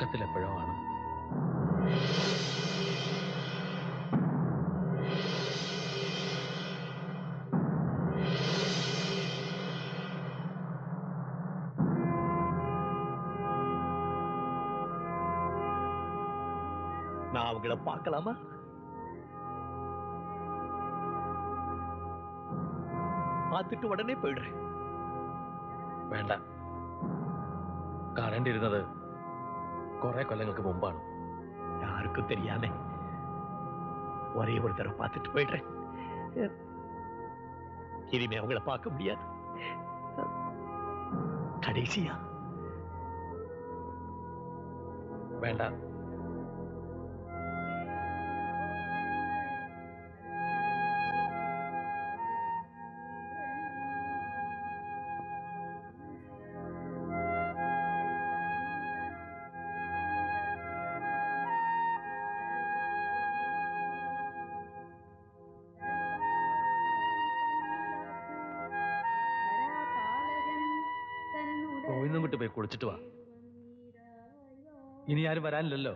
ഉറക്കത്തിലെപ്പോഴോ ആണ്. நான் அவங்கள பார்க்கலாமா? பார்த்துட்டு உடனே போயிடுறேன். വേണ്ട. കാണേണ്ടിയിരുന്നത് കുറെ കൊല്ലങ്ങൾക്ക് മുമ്പാണ്. யாருக்கும் தெரியாம ஒரே ஒரு தடவை பார்த்துட்டு போயிடுறேன். இனிமே அவங்கள பார்க்க முடியாது. கடைசியா. വേണ്ട. ഗോവിന്ദൻകുട്ടി പോയി കുളിച്ചിട്ട് വാ. ഇനി ആരും വരാനില്ലല്ലോ.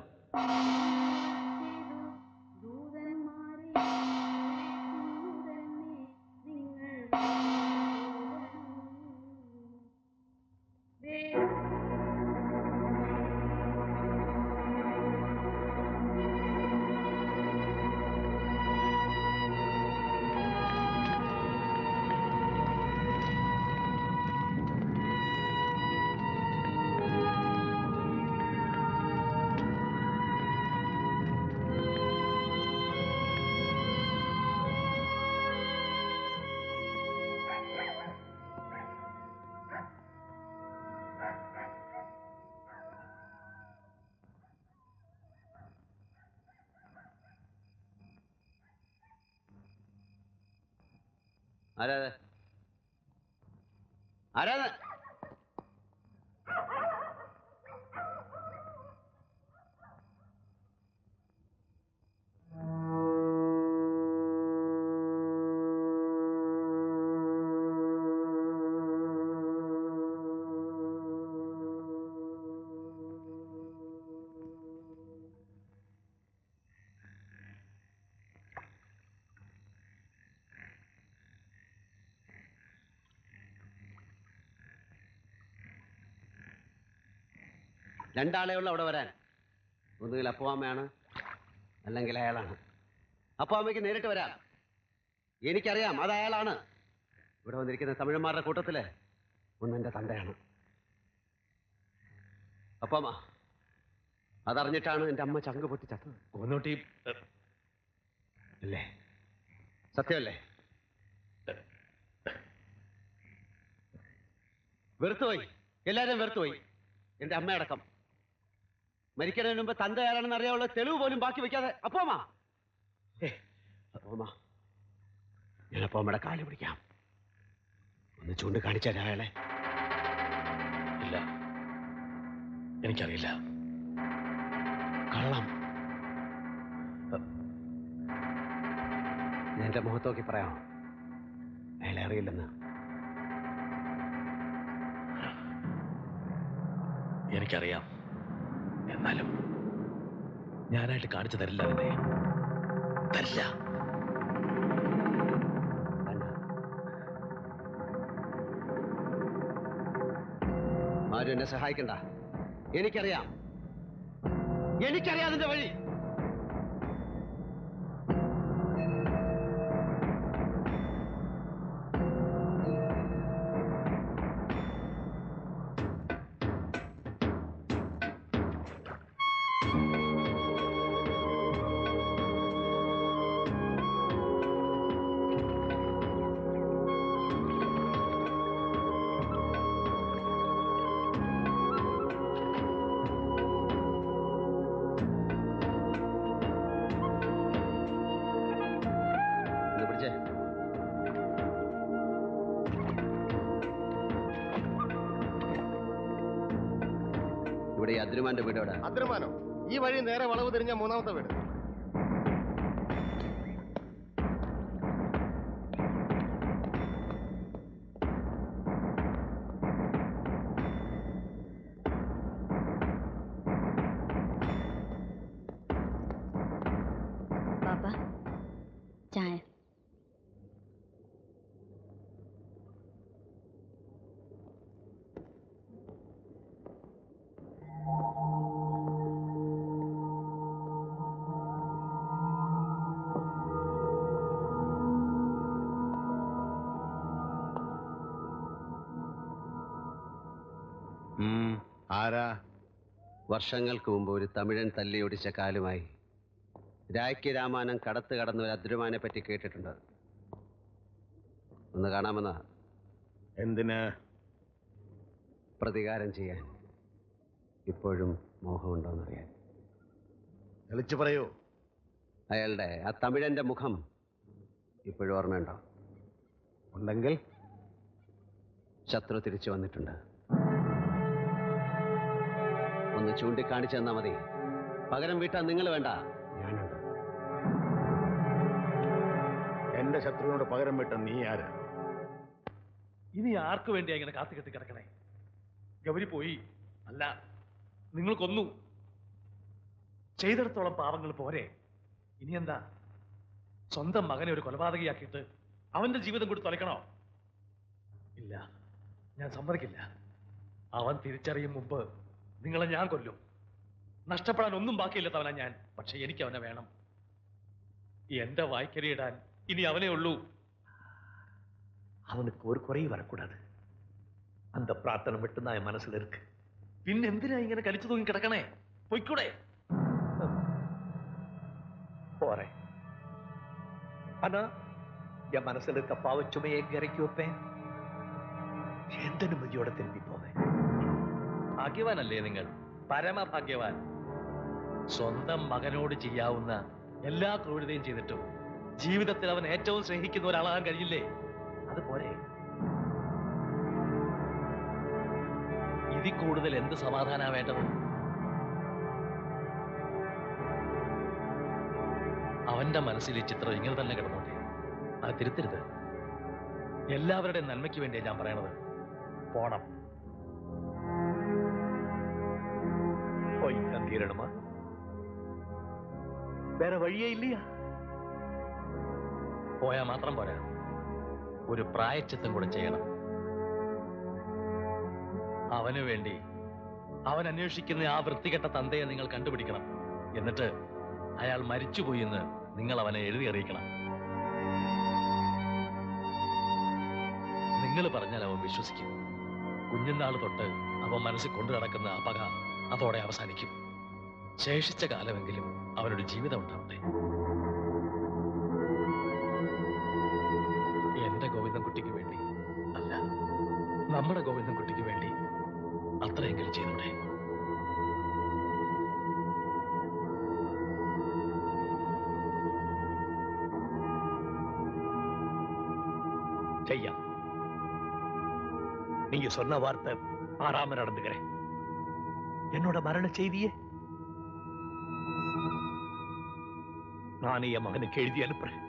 ആരാ ആരാ? രണ്ടാളേ ഉള്ളൂ അവിടെ വരാൻ. ഒന്നുകിൽ അപ്പുവാമ്മയാണ്, അല്ലെങ്കിൽ അയാളാണ്. അപ്പുവാമ്മയ്ക്ക് നേരിട്ട് വരാം. എനിക്കറിയാം അത് അയാളാണ്. ഇവിടെ വന്നിരിക്കുന്ന തമിഴന്മാരുടെ കൂട്ടത്തില് ഒന്നെൻ്റെ തന്തയാണ്. അപ്പുവാമ്മ, അതറിഞ്ഞിട്ടാണ് എൻ്റെ അമ്മ ചങ്ക് പൊട്ടി ചത്തത്. ഗോവിന്ദൻകുട്ടി അല്ലേ? സത്യമല്ലേ? വെറുത്തുപോയി, എല്ലാവരും വെറുത്തുപോയി, എൻ്റെ അമ്മയടക്കം. മരിക്കുന്നതിന് മുമ്പ് തന്ത ആരാണെന്ന് അറിയാനുള്ള തെളിവ് പോലും ബാക്കി വെക്കാതെ. അപ്പോമാ അപ്പോമാ, ഞാൻ അപ്പോമ്മയുടെ കാല് പിടിക്കാം. ഒന്ന് ചൂണ്ടിക്കാണിച്ചാൽ അയാളെ. ഇല്ല, എനിക്കറിയില്ല. കള്ളം. എന്റെ മുഖത്ത് നോക്കി പറയാമോ അയാളെ അറിയില്ലെന്ന്? എനിക്കറിയാം. എന്നാലും ഞാനായിട്ട് കാണിച്ചു തരില്ല. അതിനെ തരില്ല. ആരും എന്നെ സഹായിക്കണ്ട. എനിക്കറിയാം അതിന്റെ വഴി. ഇവിടെ അദ്രുമാന്റെ വീട് എവിടെ? അദ്രുമാനോ? ഈ വഴി നേരെ വളവ് തിരിഞ്ഞ മൂന്നാമത്തെ വീട്. ആരാ? വർഷങ്ങൾക്ക് മുമ്പ് ഒരു തമിഴൻ തല്ലിയൊടിച്ച കാലുമായി രായ്ക്ക് രാമാനം കടത്ത് കടന്ന ഒരു അദ്രുമാനെ പറ്റി കേട്ടിട്ടുണ്ട്. ഒന്ന് കാണാമെന്നാ. എന്തിന്? പ്രതികാരം ചെയ്യാൻ. ഇപ്പോഴും മോഹമുണ്ടോന്നറിയാൻ. തെളിച്ചു പറയൂ. അയാളുടെ ആ തമിഴന്റെ മുഖം ഇപ്പോഴും ഓർമ്മയുണ്ടോ? ഉണ്ടെങ്കിൽ ശത്രു തിരിച്ചു വന്നിട്ടുണ്ട്. ഒന്ന് ചൂണ്ടിക്കാണിച്ചു തന്നാ മതി. പകരം വീട്ടാൻ നിങ്ങൾ വേണ്ട, ഞാനുണ്ട്. എന്റെ ശത്രുവിനോട് പകരം വിട്ട നീ ആരാ? ഇനി ആർക്കു വേണ്ടിയാ ഇങ്ങനെ കാത്തുകെട്ടി കിടക്കണേ? ഗൗരി പോയി, അല്ല നിങ്ങൾ കൊന്നു. ചെയ്തിടത്തോളം പാവങ്ങൾ പോരെ. ഇനി എന്താ? സ്വന്തം മകനെ ഒരു കൊലപാതകയാക്കിയിട്ട് അവന്റെ ജീവിതം കൂടി തുലയ്ക്കണോ? ഇല്ല, ഞാൻ സമ്മതിക്കില്ല. അവൻ തിരിച്ചറിയും മുമ്പ് നിങ്ങളെ ഞാൻ കൊല്ലും. നഷ്ടപ്പെടാൻ ഒന്നും ബാക്കിയില്ലാത്തവനാ ഞാൻ. പക്ഷെ എനിക്ക് അവനെ വേണം. എന്റെ വായ്ക്കരിയിടാൻ ഇനി അവനേ ഉള്ളൂ. அவனுக்கு ஒரு குறை வரக்கூடாது. அந்த பிரார்த்தனை மட்டும்தான் என் மனசுல இருக்கு. പിന്നെന്തിനാ ഇങ്ങനെ കലിച്ചു തൂങ്ങി കിടക്കണേ? പൊയ്ക്കൂടെ? போறேன். ஆனா என் மனசுல இருக்க பாவச்சுமையை எங்க இறக்கி வைப்பேன்? எந்த நிம்மதியோட திரும்பி போவேன்? ഭാഗ്യവാനല്ലേ നിങ്ങൾ? പരമഭാഗ്യവാൻ. സ്വന്തം മകനോട് ചെയ്യാവുന്ന എല്ലാ ക്രൂരതയും ചെയ്തിട്ടും ജീവിതത്തിൽ അവൻ ഏറ്റവും സ്നേഹിക്കുന്ന ഒരാളാകാൻ കഴിയില്ലേ? അതുപോലെ ഇതിൽ കൂടുതൽ എന്ത് സമാധാനാ വേണ്ടത്? അവന്റെ മനസ്സിൽ ഈ ചിത്രം ഇങ്ങനെ തന്നെ കിടന്നോട്ടെ. അത് തിരുത്തരുത്. എല്ലാവരുടെയും നന്മയ്ക്ക് വേണ്ടിയാണ് ഞാൻ പറയണത്. പോണം. போய்தான் தீரணுமா? வேற வழியே இல்லையா? പോയാൽ മാത്രം പോരാ, ഒരു പ്രായച്ചിത്തം കൂടെ ചെയ്യണം. അവന് വേണ്ടി അവൻ അന്വേഷിക്കുന്ന ആ വൃത്തികെട്ട തന്തയെ നിങ്ങൾ കണ്ടുപിടിക്കണം. എന്നിട്ട് അയാൾ മരിച്ചുപോയി എന്ന് നിങ്ങൾ അവനെ എഴുതി അറിയിക്കണം. നിങ്ങൾ പറഞ്ഞാൽ അവൻ വിശ്വസിക്കും. കുഞ്ഞുനാൾ തൊട്ട് അവൻ മനസ്സിൽ കൊണ്ടു നടക്കുന്ന ആ പക അതോടെ അവസാനിക്കും. ശേഷിച്ച കാലമെങ്കിലും അവനൊരു ജീവിതം ഉണ്ടാവട്ടെ. എന്റെ ഗോവിന്ദൻകുട്ടിക്ക് വേണ്ടി അല്ല, നമ്മുടെ ഗോവിന്ദൻകുട്ടിക്ക് വേണ്ടി അത്രയെങ്കിലും ചെയ്തൂടെ? செய்யாம். நீங்க சொன்ன வார்த்தை மாறாம நடந்துக்கிறேன். என்னோட மரண செய்தியே நானே என் மகனுக்கு எழுதி அனுப்புறேன்.